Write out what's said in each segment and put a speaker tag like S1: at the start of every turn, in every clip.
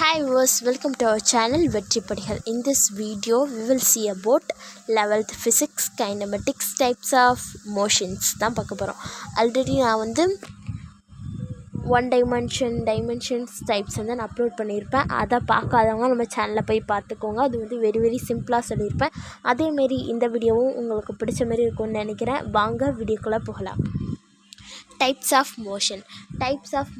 S1: Hi viewers, welcome to our channel Vetri Padigal. In this video, we will see about 11th physics kinematics types of motions. தான் பார்க்க போகிறோம். Already நான் வந்து dimensions types வந்து நான் upload பண்ணியிருப்பேன். அதை பார்க்காதவங்க நம்ம சேனலில் போய் பார்த்துக்கோங்க. அது வந்து வெரி சிம்பிளாக சொல்லியிருப்பேன். அதேமாரி இந்த வீடியோவும் உங்களுக்கு பிடிச்ச மாதிரி இருக்கும்னு நினைக்கிறேன். வாங்க வீடியோக்குள்ளே போகலாம். Types of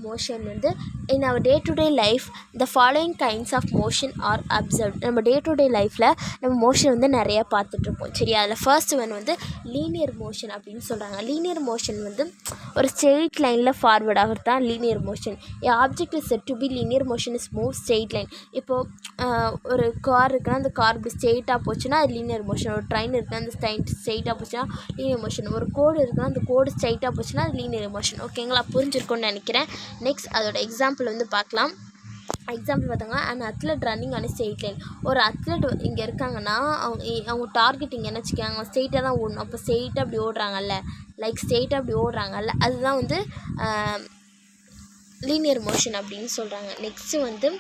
S1: motion வந்து in our day to day life the following kinds of motion are observed. நம்ம day to day லைஃப்பில் நம்ம மோஷன் வந்து நிறையா பார்த்துட்ருப்போம். சரியா, அதில் ஃபர்ஸ்ட் ஒன் வந்து லீனியர் மோஷன் அப்படின்னு சொல்கிறாங்க. லீனியர் மோஷன் வந்து ஒரு ஸ்ட்ரெயிட் லைனில் ஃபார்வர்ட் ஆகிறது தான் linear motion. Object is said to be linear motion is move straight line. இப்போது ஒரு கார் இருக்குன்னா அந்த கார் இப்படி ஸ்ட்ரெயிட்டாக போச்சுன்னா அது லீனியர் மோஷன். ஒரு ட்ரெயின் இருக்குன்னா அந்த ட்ரெயின் ஸ்ட்ரெயிட்டாக போச்சுன்னா லீனியர் மோஷன். ஒரு கோடு இருக்குன்னா அந்த கோடு ஸ்ட்ரெயிட்டாக போச்சுன்னா அது லீனியர் மோஷன். ஓகேங்களா, புரிஞ்சிருக்கும்னு நினைக்கிறேன். நெக்ஸ்ட் அதோட எக்ஸாம்பிள் வந்து பார்க்கலாம். எக்ஸாம்பிள் பார்த்தாங்க, and athlete running on straight line. ஒரு அத்லட் இங்கே இருக்காங்கன்னா அவங்க டார்கெட் இங்கே என்ன வச்சுக்காங்க, ஸ்ட்ரெயிட்டாக தான் ஓடணும். அப்போ ஸ்ட்ரெயிட்டாக அப்படி ஓடுறாங்கல்ல, ஸ்ட்ரெயிட்டாக அப்படி ஓடுறாங்கல்ல, அதுதான் வந்து லீனியர் மோஷன் அப்படின்னு சொல்கிறாங்க. நெக்ஸ்ட்டு வந்து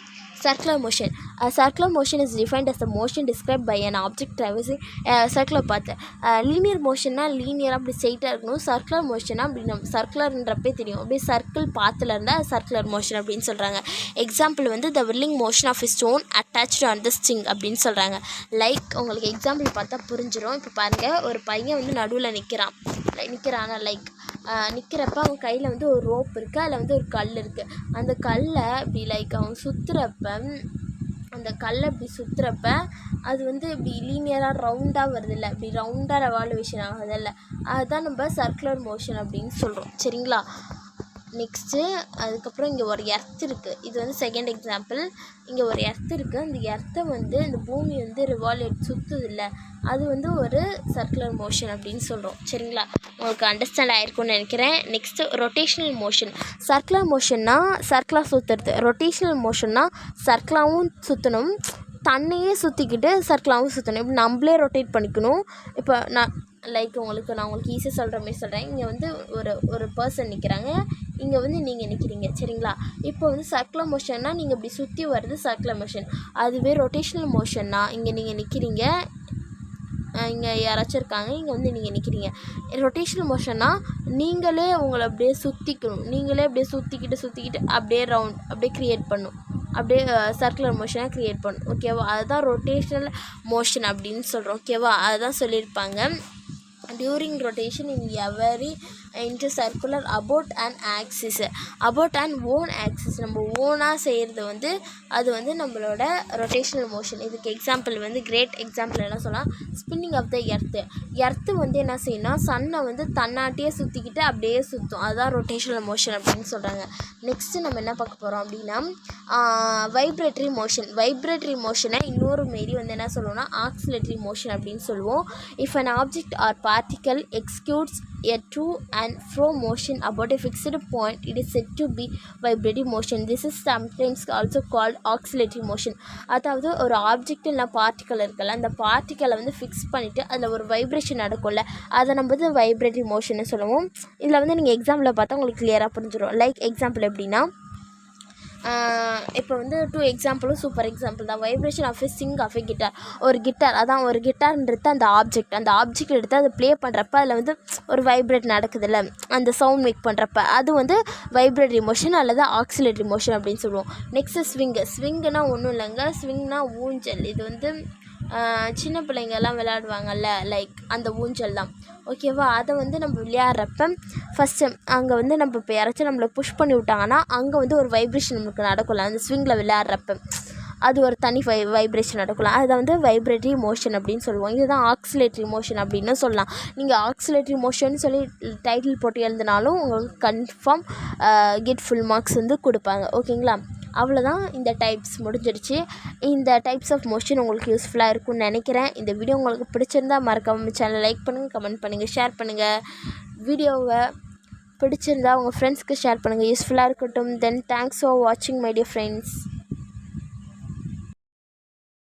S1: circular motion. Circular motion is defined as the motion described by an object traversing circular path. Linear motion லீனியராக அப்படி ஸ்ட்ரெயிட்டாக இருக்கணும். சர்க்குலர் மோஷனாக அப்படி நம்ம சர்க்குலர்ன்றப்பே தெரியும், அப்படியே சர்க்கிள் பாத்தில் இருந்தால் சர்க்குலர் மோஷன் அப்படின்னு சொல்கிறாங்க. எக்ஸாம்பிள் வந்து the whirling motion of stone attached on the string அப்படின்னு சொல்கிறாங்க. உங்களுக்கு எக்ஸாம்பிள் பார்த்தா புரிஞ்சிடும். இப்போ பாருங்கள், ஒரு பையன் வந்து நடுவில் நிற்கிறானா நிற்கிறப்ப அவன் கையில் வந்து ஒரு ரோப் இருக்குது, அதில் வந்து ஒரு கல் இருக்குது. அந்த கல்லை இப்படி அவன் சுற்றுறப்ப அந்த கல்லை இப்படி சுற்றுறப்ப அது வந்து இப்படி லீனியராக ரவுண்டாக வருதில்ல, இப்படி ரவுண்டாக ரெவால்யூஷன் ஆகுதில்ல, அதுதான் நம்ம சர்க்குலர் மோஷன் அப்படின்னு சொல்கிறோம். சரிங்களா, நெக்ஸ்ட்டு அதுக்கப்புறம் இங்கே ஒரு எர்த் இருக்குது. இது வந்து செகண்ட் எக்ஸாம்பிள். இங்கே ஒரு எர்த் இருக்குது. அந்த எர்த்தை வந்து இந்த பூமி வந்து ரிவால்வேட் சுற்றுது இல்லை, அது வந்து ஒரு சர்க்குலர் மோஷன் அப்படின்னு சொல்கிறோம். சரிங்களா, உங்களுக்கு அண்டர்ஸ்டாண்ட் ஆகிருக்கும்னு நினைக்கிறேன். Next rotational motion. சர்க்குலர் மோஷன்னா சர்க்கிளாக சுற்றுறது, ரொட்டேஷ்னல் மோஷன்னா சர்க்கிளாகவும் சுற்றணும், தன்னையே சுற்றிக்கிட்டு சர்க்கிளாகவும் சுற்றணும். இப்படி நம்மளே ரொட்டேட் பண்ணிக்கணும். இப்போ நான் உங்களுக்கு ஈஸியாக சொல்கிற மாதிரி சொல்கிறேன். இங்கே வந்து ஒரு பர்சன் நிற்கிறாங்க, இங்கே வந்து நீங்கள் நிற்கிறீங்க. சரிங்களா, இப்போ வந்து சர்க்குலர் மோஷன்னா நீங்கள் இப்படி சுற்றி வர்றது சர்க்குலர் மோஷன். அதுவே ரொட்டேஷ்னல் மோஷன்னா இங்கே நீங்கள் நிற்கிறீங்க, இங்கே யாராச்சும் இருக்காங்க, இங்கே வந்து நீங்கள் நிற்கிறீங்க. ரொட்டேஷ்னல் மோஷன்னா நீங்களே உங்களை அப்படியே சுற்றிக்கணும், நீங்களே அப்படியே சுற்றிக்கிட்டு அப்படியே ரவுண்ட் அப்படியே க்ரியேட் பண்ணும், அப்படியே சர்க்குலர் மோஷனாக க்ரியேட் பண்ணும். ஓகேவா, அதுதான் ரொட்டேஷ்னல் மோஷன் அப்படின்னு சொல்கிறோம். ஓகேவா, அதுதான் சொல்லியிருப்பாங்க. During rotation in every intercircular about an axis, about an own axis, நம்ம ஓனாக செய்கிறது வந்து அது வந்து நம்மளோட ரொட்டேஷ்னல் மோஷன். இதுக்கு எக்ஸாம்பிள் வந்து கிரேட் எக்ஸாம்பிள் என்ன சொல்லலாம், ஸ்பின்னிங் ஆஃப் த எர்த்து வந்து என்ன செய்யணும்னா சன்னை வந்து தன்னாட்டியே சுற்றிக்கிட்டு அப்படியே சுற்றும், அதுதான் ரொட்டேஷ்னல் மோஷன் அப்படின்னு சொல்கிறாங்க. நெக்ஸ்ட்டு நம்ம என்ன பார்க்க போகிறோம் அப்படின்னா வைப்ரேட்டரி மோஷனை இன்னொரு மாரி வந்து என்ன சொல்லுவோம்னா ஆக்சிலேட்டரி மோஷன் அப்படின்னு சொல்லுவோம். If an object or particle executes a to and fro motion about a fixed point, it is said to be vibratory motion. This is sometimes also called oscillatory motion. அதாவது ஒரு object இல்லை particle இருக்குல்ல, அந்த பார்ட்டிக்கலை வந்து fix பண்ணிவிட்டு அதில் ஒரு vibration நடக்கும்ல, அதை நம்ம வந்து வைப்ரேட்டரி மோஷன்னு சொல்லுவோம். இதில் வந்து நீங்கள் எக்ஸாம்பிளில் பார்த்தா உங்களுக்கு கிளியராக புரிஞ்சிடும். எக்ஸாம்பிள் எப்படின்னா, இப்போ வந்து 2 எக்ஸாம்பிளும் சூப்பர் எக்ஸாம்பிள் தான். Vibration of a string of a guitar. ஒரு கிட்டார்ன்றது அந்த ஆப்ஜெக்ட் எடுத்து அதை ப்ளே பண்ணுறப்ப அதில் வந்து ஒரு வைப்ரேட் நடக்குதுல்ல, அந்த சவுண்ட் மேக் பண்ணுறப்ப அது வந்து வைப்ரேட்டரி மோஷன் அல்லது ஆக்சிலேட்டரி மோஷன் அப்படின்னு சொல்லுவோம். நெக்ஸ்ட்டு ஸ்விங்குனா ஒன்றும் இல்லைங்க, ஸ்விங்னா ஊஞ்சல். இது வந்து சின்ன பிள்ளைங்கள்லாம் விளையாடுவாங்கல்ல, அந்த ஊஞ்சல் தான். ஓகேவா, அதை வந்து நம்ம விளையாடுறப்ப ஃபஸ்ட்டு அங்கே வந்து நம்ம இப்போ யாராச்சும் நம்மளை புஷ் பண்ணி விட்டாங்கன்னா அங்கே வந்து ஒரு வைப்ரேஷன் நமக்கு நடக்கும்ல, அந்த ஸ்விங்கில் விளையாடுறப்ப அது ஒரு தனி வைப்ரேஷன் நடக்கலாம். அதை வந்து வைப்ரேட்டரி மோஷன் அப்படின்னு சொல்லுவோம். இதுதான் ஆக்சிலேட்டரி மோஷன் அப்படின்னு சொல்லலாம். நீங்கள் ஆக்சிலேட்டரி மோஷன் சொல்லி டைட்டில் போட்டு எழுதினாலும் உங்களுக்கு கன்ஃபார்ம் கெட் ஃபுல் மார்க்ஸ் வந்து கொடுப்பாங்க. ஓகேங்களா, அவ்வளோதான், இந்த டைப்ஸ் முடிஞ்சிடுச்சு. இந்த டைப்ஸ் ஆஃப் மோஷன் உங்களுக்கு யூஸ்ஃபுல்லாக இருக்கும்னு நினைக்கிறேன். இந்த வீடியோ உங்களுக்கு பிடிச்சிருந்தால் மறக்காம சேனலை லைக் பண்ணுங்கள், கமெண்ட் பண்ணுங்கள், ஷேர் பண்ணுங்கள். வீடியோவை பிடிச்சிருந்தா உங்கள் ஃப்ரெண்ட்ஸ்க்கு ஷேர் பண்ணுங்கள், யூஸ்ஃபுல்லாக இருக்கட்டும். தென் தேங்க்ஸ் ஃபார் வாட்சிங் மை டியர் ஃப்ரெண்ட்ஸ்.